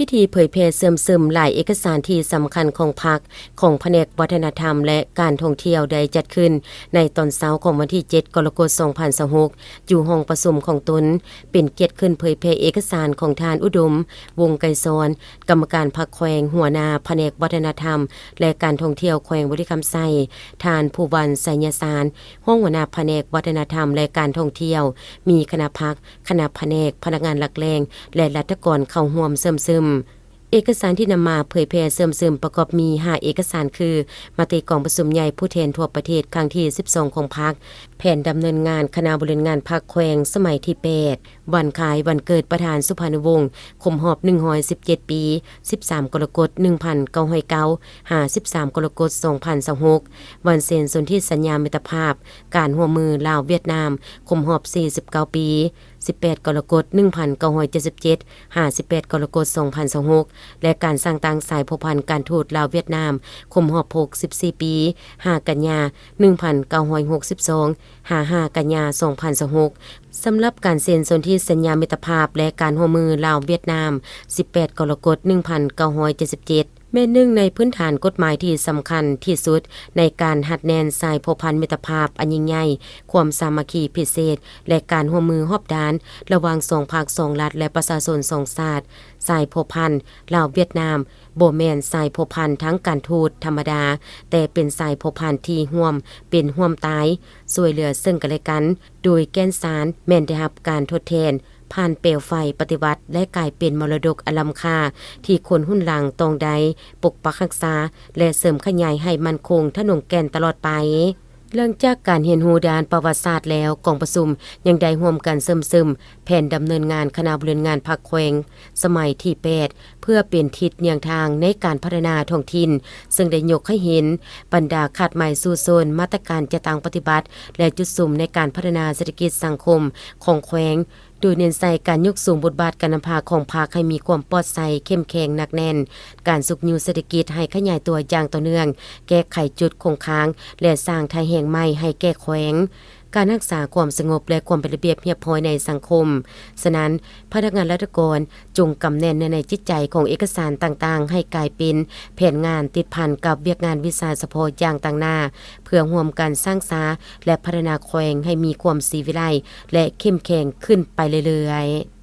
พิธีเผยแพร่เสื่อมซึมหลายเอกสารที่สำคัญของพรรคของแผนกวัฒนธรรมและการท่องเที่ยวได้จัดขึ้นในตอนเช้าของวันที่ 7 กรกฎาคม 2026อยู่ห้องประชุมของตนเป็นเกียรติขึ้นเผยแพร่เอกสารของทานอุดมวงไกรสอนกรรมการพรรคแขวงหัวหน้าแผนกวัฒนธรรมและการท่องเที่ยวแขวงบริคำไซทานผู้วันไสยสารห้องหัวหน้าแผนกวัฒนธรรมและการท่องเที่ยวมีคณะพรรคคณะแผนกพนักงานหลักแรงและรัฐกรเข้าร่วมเสริมซึมเอกสารที่นำมาเผยแพร่เสริมซึมประกอบมี5เอกสารคือมติกองประชุมใหญ่ผู้แทนทั่วประเทศครั้งที่12ของพรรคแผนดำเนินงานคณะบริหารงานพรรคแขวงสมัยที่8วันคล้ายวันเกิดประธานสุพรรณวงศ์คมหอบ117ปี13กรกฎาคม1909 53กรกฎาคม2026วันเซ็นสนธิสัญญามิตรภาพการร่วมมือลาวเวียดนามคมหอบ49ปี18กรกฎาคม1977 58กรกฎาคม2026และการสร้างตั้งสายผูกพันการทูตลาวเวียดนามคมหอบ64ปี5กันยา1962 55กันยา2026สำหรับการเซ็นสนธิสัญญามิตรภาพและการร่วมมือลาวเวียดนาม18กรกฎาคม1977แม่หนึ่งในพื้นฐานกฎหมายที่สำคัญที่สุดในการหัดแนนสายผูกพันมิตรภาพอันยิ่งใหญ่ความสามัคคีพิเศษและการร่วมมือรอบด้านระหว่าง2ภาค2รัฐและประชาชน2ชาติสายผูกพันลาวเวียดนามบ่แม่นสายผูกพันทั้งการทูตธรรมดาแต่เป็นสายผูกพันที่ร่วมเป็นร่วมตายช่วยเหลือซึ่งกันและกันโดยแก่นสารแม่นได้รับการทดแทนผ่านเปลวไฟปฏิวัติและกลายเป็นมรดกอันล้ำค่าที่คนหุ้นหลังต้องได้ปกปักรักษาและเสริมขยายให้มั่นคงถนนแก่นตลอดไปเรื่องจากการเรียนรู้ด้านประวัติศาสตร์แล้วกองประชุมยังได้ร่วมกันเสริมซึมแผนดำเนินงานคณะบริหารงานพรรคแขวงสมัยที่8เพื่อเป็นทิศแนวทางในการพัฒนาท้องถิ่นซึ่งได้ยกให้เห็นบรรดาขาดหมายสู่โซนมาตรการจะตั้งปฏิบัติและจุดสุ่มในการพัฒนาเศรษฐกิจสังคมของแขวงโดยเน้นใส่การยกสูงบทบาทการนำพาของภาคให้มีความปลอดภัยเข้มแข็งหนักแน่นการสุขยูเศรษฐกิจให้ขยายตัวอย่างต่อเนื่องแก้ไขจุดคงค้างและสร้างไทยแห่งใหม่ให้แก่แขวงการรักษาความสงบและความเป็นระเบียบเรียบร้อยในสังคมฉะนั้นพนักงานรัฐกรจงกำแน่นในจิตใจของเอกสารต่างๆให้กลายเป็นแผนงานติดพันกับเวียกงานวิชาเฉพาะอย่างต่างหน้าเพื่อร่วมกันสร้างสาและพัฒนาแขวงให้มีความศรีวิไลและเข้มแข็งขึ้นไปเรื่อยๆ